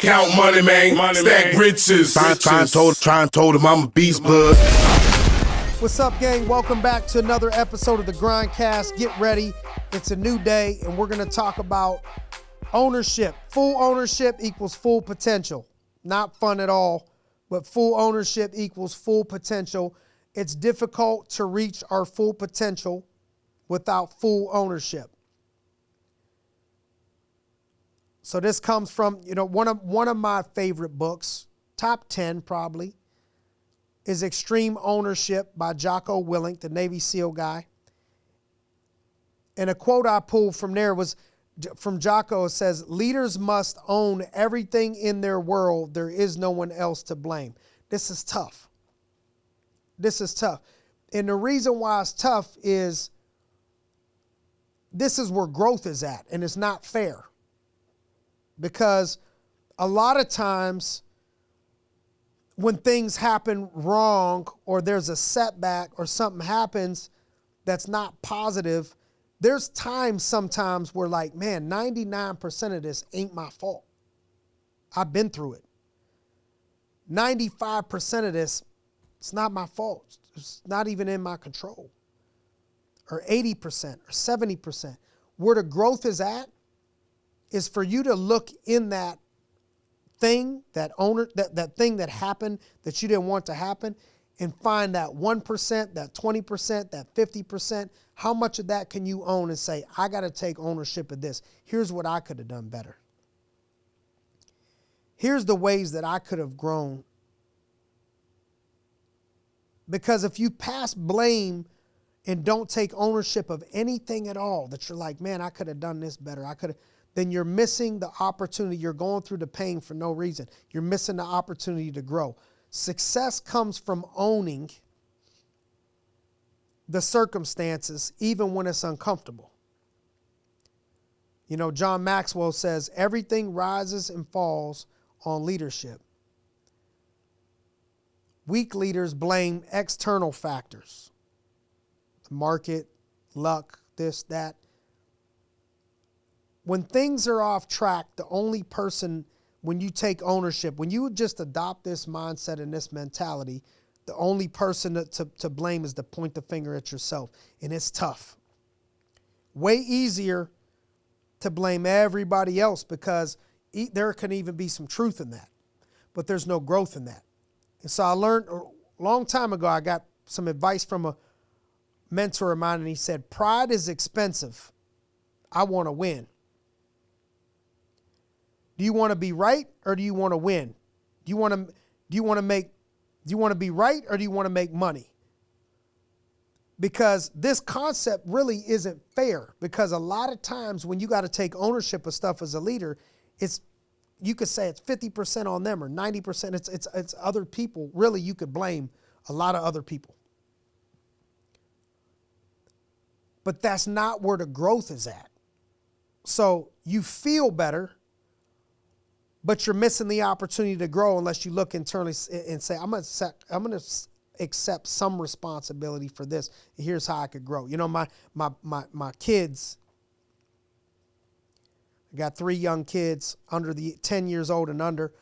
Count money, man. Stack riches. Try and told him I'm a beast blood. What's up, gang? Welcome back to another episode of the GRINDcast. Get ready. It's a new day, and we're going to talk about ownership. Full ownership equals full potential. Not fun at all, but full ownership equals full potential. It's difficult to reach our full potential without full ownership. So this comes from, one of my favorite books, top 10 probably, is Extreme Ownership by Jocko Willink, the Navy SEAL guy. And a quote I pulled from there was from Jocko. It says, leaders must own everything in their world. There is no one else to blame. This is tough. This is tough. And the reason why it's tough is this is where growth is at, and it's not fair. Because a lot of times when things happen wrong or there's a setback or something happens that's not positive, there's times sometimes where like, man, 99% of this ain't my fault. I've been through it. 95% of this, it's not my fault. It's not even in my control. Or 80% or 70%. Where the growth is at is for you to look in that thing, that thing that happened that you didn't want to happen, and find that 1%, that 20%, that 50%. How much of that can you own and say, I got to take ownership of this. Here's what I could have done better. Here's the ways that I could have grown. Because if you pass blame and don't take ownership of anything at all, that you're like, man, I could have done this better. Then you're missing the opportunity. You're going through the pain for no reason. You're missing the opportunity to grow. Success comes from owning the circumstances, even when it's uncomfortable. John Maxwell says, everything rises and falls on leadership. Weak leaders blame external factors. The market, luck, this, that. When things are off track, the only person, when you take ownership, when you just adopt this mindset and this mentality, the only person to blame is to point the finger at yourself. And it's tough. Way easier to blame everybody else because there can even be some truth in that. But there's no growth in that. And so I learned a long time ago, I got some advice from a mentor of mine, and he said, pride is expensive. I want to win. Do you want to be right or do you want to win? Do you want to be right or do you want to make money? Because this concept really isn't fair, because a lot of times when you got to take ownership of stuff as a leader, you could say it's 50% on them or 90%. It's other people. Really, you could blame a lot of other people. But that's not where the growth is at. So you feel better, but you're missing the opportunity to grow unless you look internally and say, I'm going to accept some responsibility for this. And here's how I could grow. My kids, I got 3 young kids under the 10 years old and under.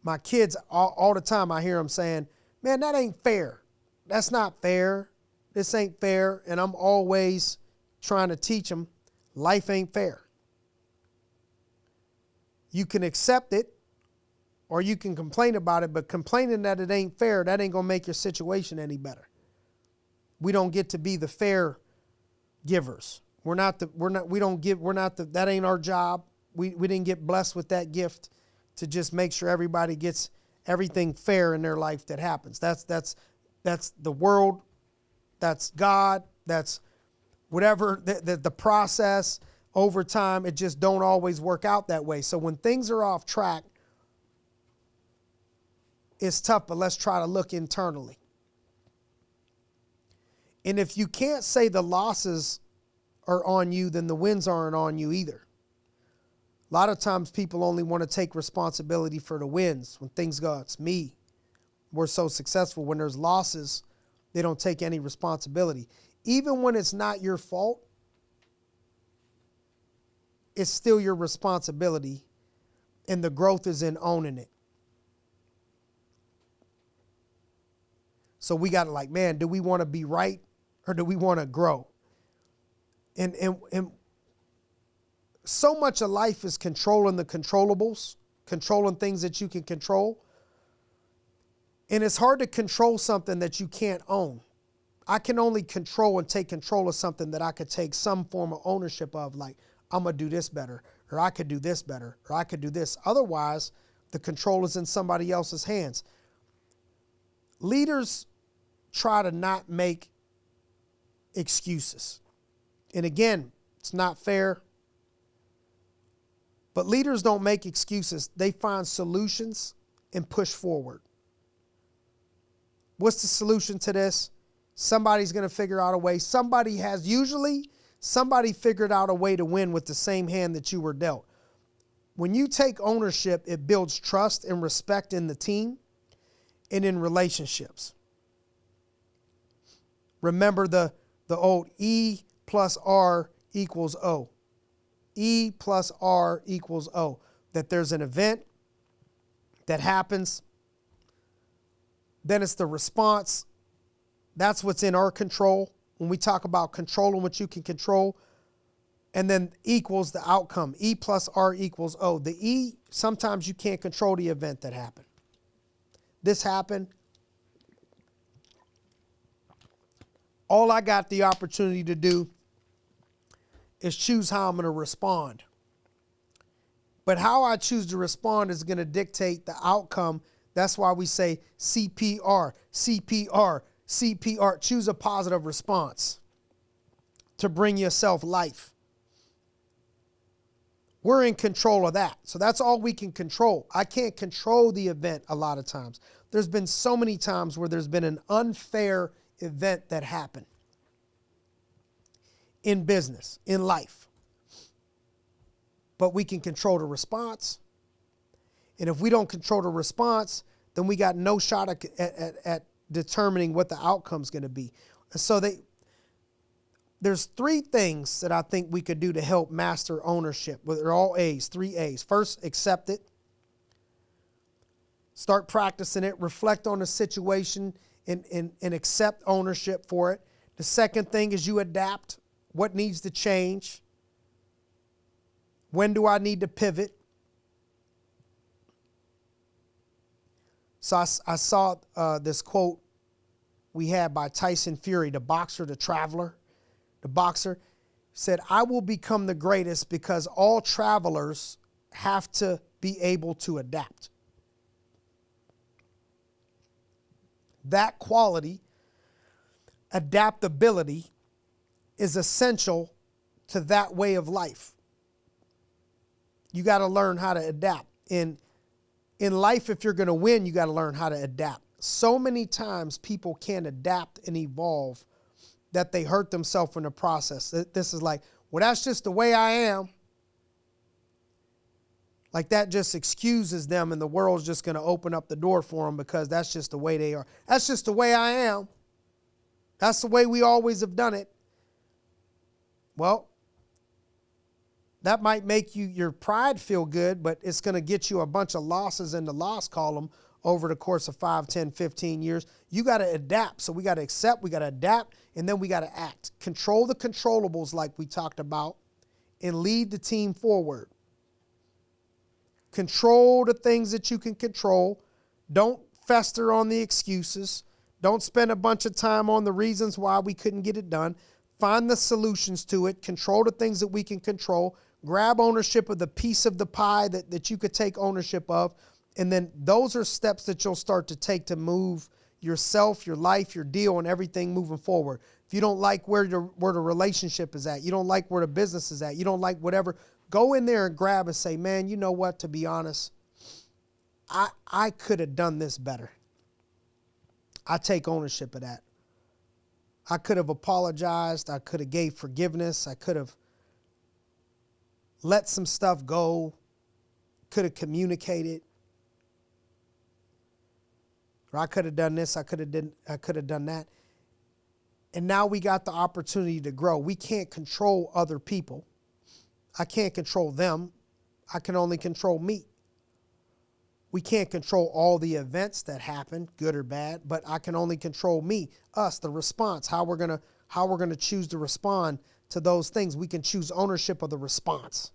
My kids, all the time I hear them saying, man, that ain't fair. That's not fair. This ain't fair. And I'm always trying to teach them life ain't fair. You can accept it or you can complain about it, but complaining that it ain't fair, that ain't going to make your situation any better. We don't get to be the fair givers. That ain't our job. We didn't get blessed with that gift to just make sure everybody gets everything fair in their life that happens. That's the world. That's God. That's whatever the process. Over time, it just don't always work out that way. So when things are off track, it's tough, but let's try to look internally. And if you can't say the losses are on you, then the wins aren't on you either. A lot of times people only want to take responsibility for the wins. When things go, it's me. We're so successful. When there's losses, they don't take any responsibility. Even when it's not your fault, it's still your responsibility And the growth is in owning it. So we got to like, man, do we want to be right or do we want to grow? And so much of life is controlling the controllables, controlling things that you can control. And it's hard to control something that you can't own. I can only control and take control of something that I could take some form of ownership of, like, I'm going to do this better, or I could do this better, or I could do this. Otherwise, the control is in somebody else's hands. Leaders try to not make excuses. And again, it's not fair. But leaders don't make excuses. They find solutions and push forward. What's the solution to this? Somebody's going to figure out a way. Usually somebody figured out a way to win with the same hand that you were dealt. When you take ownership, it builds trust and respect in the team and in relationships. Remember the old E plus R equals O. E plus R equals O. That there's an event that happens. Then it's the response. That's what's in our control. When we talk about controlling what you can control. And then equals the outcome. E plus R equals O. The E, sometimes you can't control the event that happened. This happened. All I got the opportunity to do is choose how I'm going to respond. But how I choose to respond is going to dictate the outcome. That's why we say CPR, CPR, CPR. Choose a positive response to bring yourself life. We're in control of that. So that's all we can control. I can't control the event a lot of times. There's been so many times where there's been an unfair event that happened in business, in life. But we can control the response. And if we don't control the response, then we got no shot at determining what the outcome's going to be. And so there's three things that I think we could do to help master ownership. They're all A's, 3 A's. First, accept it. Start practicing it. Reflect on the situation and accept ownership for it. The second thing is you adapt. What needs to change? When do I need to pivot? So I saw this quote we had by Tyson Fury, the boxer, the traveler. The boxer said, I will become the greatest because all travelers have to be able to adapt. That quality, adaptability, is essential to that way of life. You got to learn how to adapt. In life, if you're going to win, you got to learn how to adapt. So many times people can't adapt and evolve that they hurt themselves in the process. This is like, well, that's just the way I am. Like that just excuses them and the world's just going to open up the door for them because that's just the way they are. That's just the way I am. That's the way we always have done it. Well, that might make your pride feel good, but it's going to get you a bunch of losses in the loss column over the course of 5, 10, 15 years. You got to adapt. So we got to accept, we got to adapt, and then we got to act. Control the controllables like we talked about and lead the team forward. Control the things that you can control. Don't fester on the excuses. Don't spend a bunch of time on the reasons why we couldn't get it done. Find the solutions to it. Control the things that we can control. Grab ownership of the piece of the pie that you could take ownership of. And then those are steps that you'll start to take to move yourself, your life, your deal, and everything moving forward. If you don't like where the relationship is at, you don't like where the business is at, you don't like whatever, go in there and grab and say, man, you know what, to be honest, I could have done this better. I take ownership of that. I could have apologized. I could have gave forgiveness. I could have let some stuff go. Could have communicated. Or I could have done this. I could have done that. And now we got the opportunity to grow. We can't control other people. I can't control them. I can only control me. We can't control all the events that happen, good or bad, but I can only control me, us, the response, how we're gonna choose to respond to those things. We can choose ownership of the response.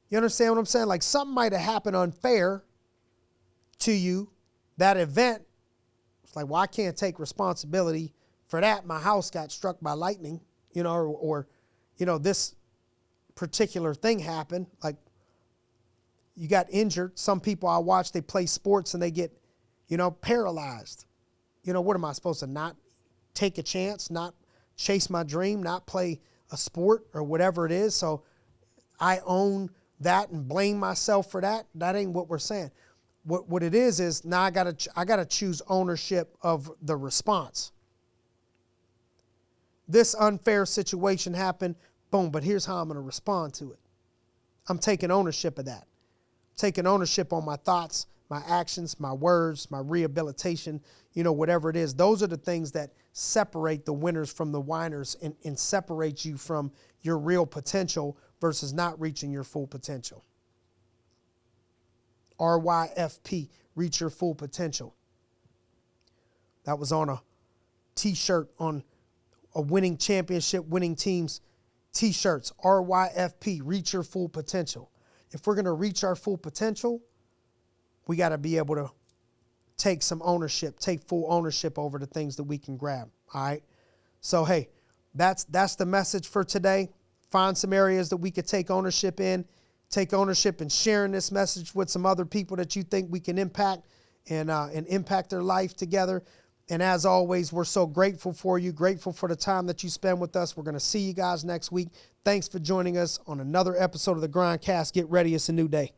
You understand what I'm saying? Like something might have happened unfair to you, that event. It's like, well, I can't take responsibility for that. My house got struck by lightning, or this particular thing happened. Like, you got injured. Some people I watch, they play sports and they get, paralyzed. What am I supposed to not take a chance, not chase my dream, not play a sport or whatever it is? So I own that and blame myself for that. That ain't what we're saying. What it is now I gotta choose ownership of the response. This unfair situation happened, boom, but here's how I'm gonna respond to it. I'm taking ownership of that. Taking ownership on my thoughts, my actions, my words, my rehabilitation, whatever it is. Those are the things that separate the winners from the whiners and separate you from your real potential versus not reaching your full potential. RYFP, reach your full potential. That was on a t-shirt, on a winning championship, winning teams t-shirts. RYFP, reach your full potential. If we're going to reach our full potential, we got to be able to take some ownership, take full ownership over the things that we can grab. All right. So, hey, that's the message for today. Find some areas that we could take ownership in, take ownership in sharing this message with some other people that you think we can impact and impact their life together. And as always, we're so grateful for you, grateful for the time that you spend with us. We're going to see you guys next week. Thanks for joining us on another episode of the GRINDcast. Get ready. It's a new day.